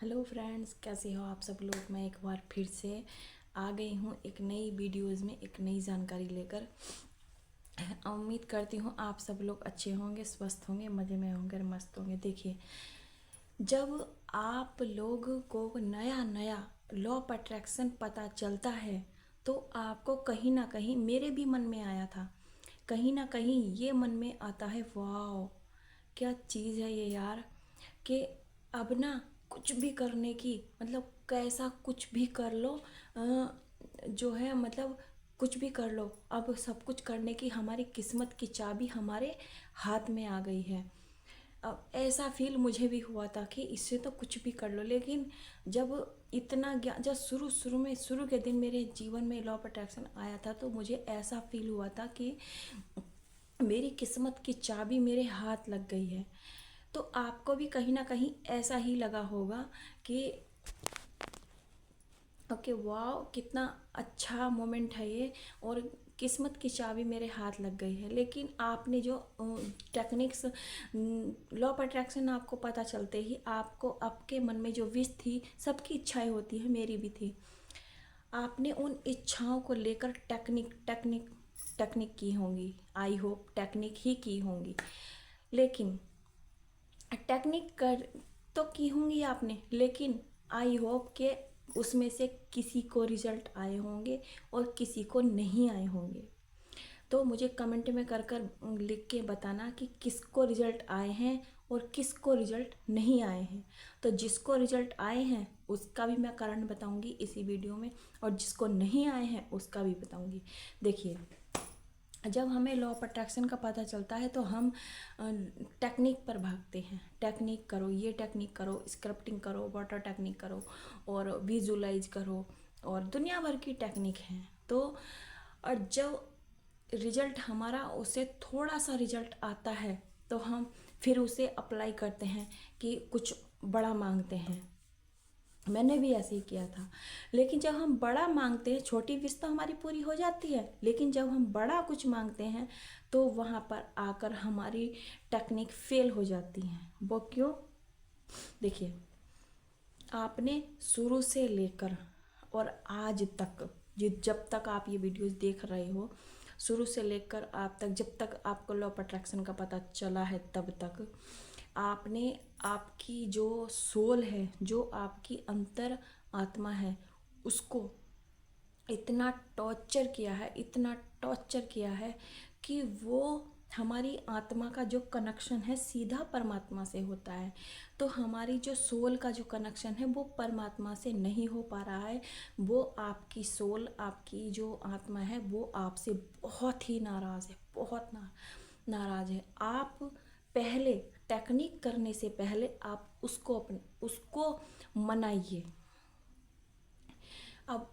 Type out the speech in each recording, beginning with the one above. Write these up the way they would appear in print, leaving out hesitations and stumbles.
Hello friends, कैसे हो आप सब लोग। मैं एक बार फिर से आ गई हूँ एक नई वीडियोज़ में एक नई जानकारी लेकर। उम्मीद करती हूँ आप सब लोग अच्छे होंगे, स्वस्थ होंगे, मज़े में होंगे और मस्त होंगे। देखिए, जब आप लोगों को नया नया लॉ ऑफ अट्रैक्शन पता चलता है तो आपको कहीं ना कहीं, मेरे भी मन में आया था, कहीं ना कहीं ये मन में आता है, वाह क्या चीज़ है ये यार, कि अब ना कुछ भी करने की, मतलब कैसा कुछ भी कर लो, जो है मतलब कुछ भी कर लो, अब सब कुछ करने की हमारी किस्मत की चाबी हमारे हाथ में आ गई है। अब ऐसा फील मुझे भी हुआ था कि इससे तो कुछ भी कर लो, लेकिन जब इतना ज्ञान, जब शुरू शुरू में शुरू के दिन मेरे जीवन में लॉ ऑफ अट्रैक्शन आया था तो मुझे ऐसा फील हुआ था कि मेरी किस्मत की चाबी मेरे हाथ लग गई है। तो आपको भी कहीं ना कहीं ऐसा ही लगा होगा कि ओके, वाह कितना अच्छा मोमेंट है ये, और किस्मत की चाबी मेरे हाथ लग गई है। लेकिन आपने जो टेक्निक्स, लॉ ऑफ अट्रैक्शन आपको पता चलते ही आपको आपके मन में जो विश थी, सबकी इच्छाएं होती है, मेरी भी थी, आपने उन इच्छाओं को लेकर टेक्निक टेक्निक टेक्निक की होंगी। आई होप टेक्निक ही की होंगी, लेकिन टेक्निक कर तो की होंगी आपने, लेकिन आई होप के उसमें से किसी को रिजल्ट आए होंगे और किसी को नहीं आए होंगे। तो मुझे कमेंट में कर कर लिख के बताना कि किसको रिजल्ट आए हैं और किसको रिजल्ट नहीं आए हैं। तो जिसको रिजल्ट आए हैं उसका भी मैं कारण बताऊंगी इसी वीडियो में, और जिसको नहीं आए हैं उसका भी बताऊंगी। देखिए, जब हमें लॉ ऑफ अट्रैक्शन का पता चलता है तो हम टेक्निक पर भागते हैं। टेक्निक करो, ये टेक्निक करो, स्क्रप्टिंग करो, वाटर टेक्निक करो, और विजुलाइज करो, और दुनिया भर की टेक्निक है। तो और जब रिजल्ट हमारा, उससे थोड़ा सा रिजल्ट आता है तो हम फिर उसे अप्लाई करते हैं कि कुछ बड़ा मांगते हैं। मैंने भी ऐसे ही किया था। लेकिन जब हम बड़ा मांगते हैं, छोटी विश तो हमारी पूरी हो जाती है, लेकिन जब हम बड़ा कुछ मांगते हैं तो वहाँ पर आकर हमारी टेक्निक फेल हो जाती है। वो क्यों? देखिए, आपने शुरू से लेकर और आज तक, जब तक आप ये वीडियोस देख रहे हो, शुरू से लेकर आप तक, जब तक आपको लॉ ऑफ अट्रैक्शन का पता चला है तब तक आपने, आपकी जो सोल है, जो आपकी अंतर आत्मा है, उसको इतना टॉर्चर किया है, इतना टॉर्चर किया है कि वो, हमारी आत्मा का जो कनेक्शन है सीधा परमात्मा से होता है। तो हमारी जो सोल का जो कनेक्शन है वो परमात्मा से नहीं हो पा रहा है। वो आपकी सोल, आपकी जो आत्मा है वो आपसे बहुत ही नाराज़ है, बहुत नाराज़ है। आप पहले, टेक्निक करने से पहले आप उसको उसको मनाइए। अब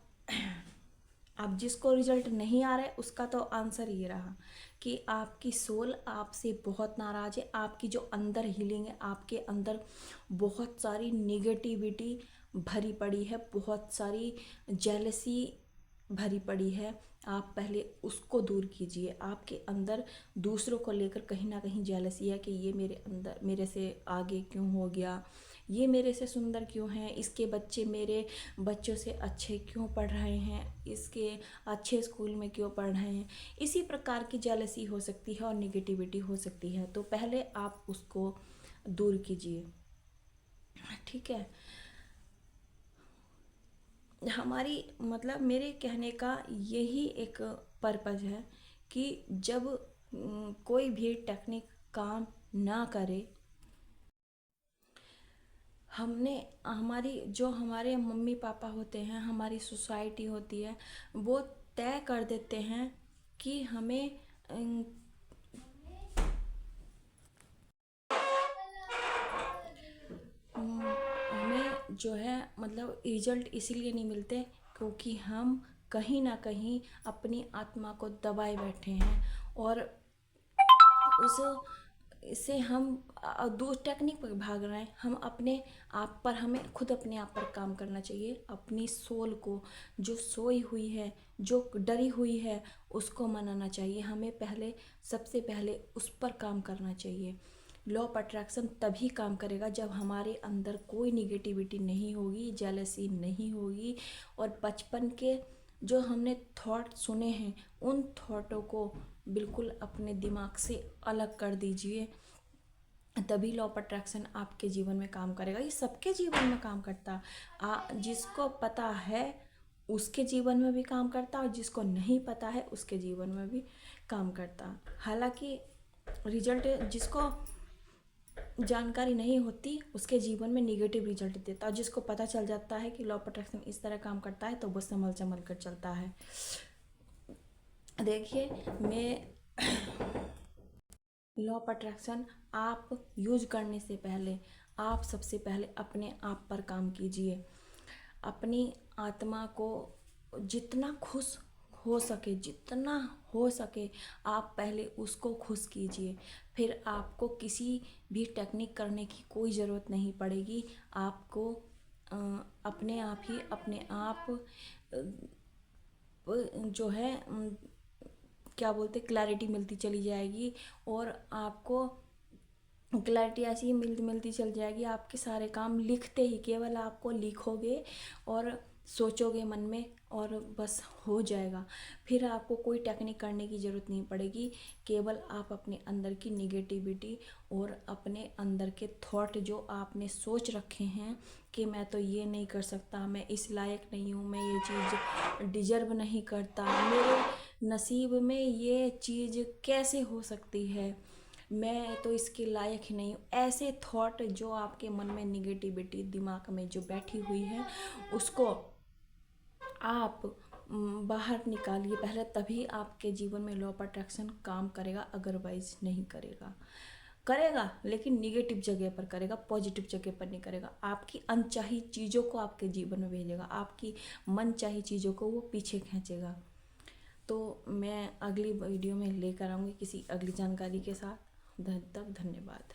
अब जिसको रिजल्ट नहीं आ रहा है उसका तो आंसर ये रहा कि आपकी सोल आपसे बहुत नाराज़ है। आपकी जो अंदर हीलिंग है, आपके अंदर बहुत सारी निगेटिविटी भरी पड़ी है, बहुत सारी जेलसी भरी पड़ी है। आप पहले उसको दूर कीजिए। आपके अंदर दूसरों को लेकर कहीं ना कहीं जेलसी है कि ये मेरे अंदर, मेरे से आगे क्यों हो गया, ये मेरे से सुंदर क्यों है, इसके बच्चे मेरे बच्चों से अच्छे क्यों पढ़ रहे हैं, इसके अच्छे स्कूल में क्यों पढ़ रहे हैं। इसी प्रकार की जेलसी हो सकती है और निगेटिविटी हो सकती है। तो पहले आप उसको दूर कीजिए, ठीक है। हमारी, मतलब मेरे कहने का यही एक पर्पज़ है कि जब कोई भी टेक्निक काम ना करे, हमने, हमारी जो हमारे मम्मी पापा होते हैं, हमारी सोसाइटी होती है, वो तय कर देते हैं कि हमें हमें जो है मतलब रिजल्ट इसीलिए नहीं मिलते क्योंकि हम कहीं ना कहीं अपनी आत्मा को दबाए बैठे हैं, और उस इससे हम दो टेक्निक पर भाग रहे हैं। हम अपने आप पर, हमें खुद अपने आप पर काम करना चाहिए। अपनी सोल को, जो सोई हुई है, जो डरी हुई है, उसको मनाना चाहिए। हमें पहले, सबसे पहले उस पर काम करना चाहिए। लॉ ऑफ अट्रैक्शन तभी काम करेगा जब हमारे अंदर कोई निगेटिविटी नहीं होगी, जेलसी नहीं होगी, और बचपन के जो हमने थॉट सुने हैं उन थॉटों को बिल्कुल अपने दिमाग से अलग कर दीजिए, तभी लॉ ऑफ अट्रैक्शन आपके जीवन में काम करेगा। ये सबके जीवन में काम करता, जिसको पता है उसके जीवन में भी काम करता, और जिसको नहीं पता है उसके जीवन में भी काम करता। हालांकि रिजल्ट जिसको जानकारी नहीं होती उसके जीवन में निगेटिव रिजल्ट देता, और जिसको पता चल जाता है कि लॉ ऑफ अट्रैक्शन इस तरह काम करता है तो वो संभल संभल कर चलता है। देखिए, मैं लॉ ऑफ अट्रैक्शन आप यूज करने से पहले आप सबसे पहले अपने आप पर काम कीजिए। अपनी आत्मा को जितना खुश हो सके, जितना हो सके आप पहले उसको खुश कीजिए, फिर आपको किसी भी टेक्निक करने की कोई ज़रूरत नहीं पड़ेगी। आपको अपने आप ही अपने आप जो है क्या बोलते क्लैरिटी मिलती चली जाएगी, और आपको क्लैरिटी ऐसी ही मिलती मिलती चल जाएगी। आपके सारे काम लिखते ही, केवल आपको लिखोगे और सोचोगे मन में और बस हो जाएगा। फिर आपको कोई टेक्निक करने की ज़रूरत नहीं पड़ेगी। केवल आप अपने अंदर की निगेटिविटी और अपने अंदर के थॉट जो आपने सोच रखे हैं कि मैं तो ये नहीं कर सकता, मैं इस लायक नहीं हूँ, मैं ये चीज़ डिजर्व नहीं करता, मेरे नसीब में ये चीज़ कैसे हो सकती है, मैं तो इसके लायक ही नहीं हूँ, ऐसे थॉट जो आपके मन में निगेटिविटी दिमाग में जो बैठी हुई है उसको आप बाहर निकालिए पहले, तभी आपके जीवन में लॉ ऑफ अट्रैक्शन काम करेगा, अदरवाइज नहीं करेगा। करेगा लेकिन निगेटिव जगह पर करेगा, पॉजिटिव जगह पर नहीं करेगा। आपकी अनचाही चीज़ों को आपके जीवन में भेजेगा, आपकी मनचाही चीज़ों को वो पीछे खींचेगा। तो मैं अगली वीडियो में लेकर आऊँगी किसी अगली जानकारी के साथ। तब तक धन्यवाद।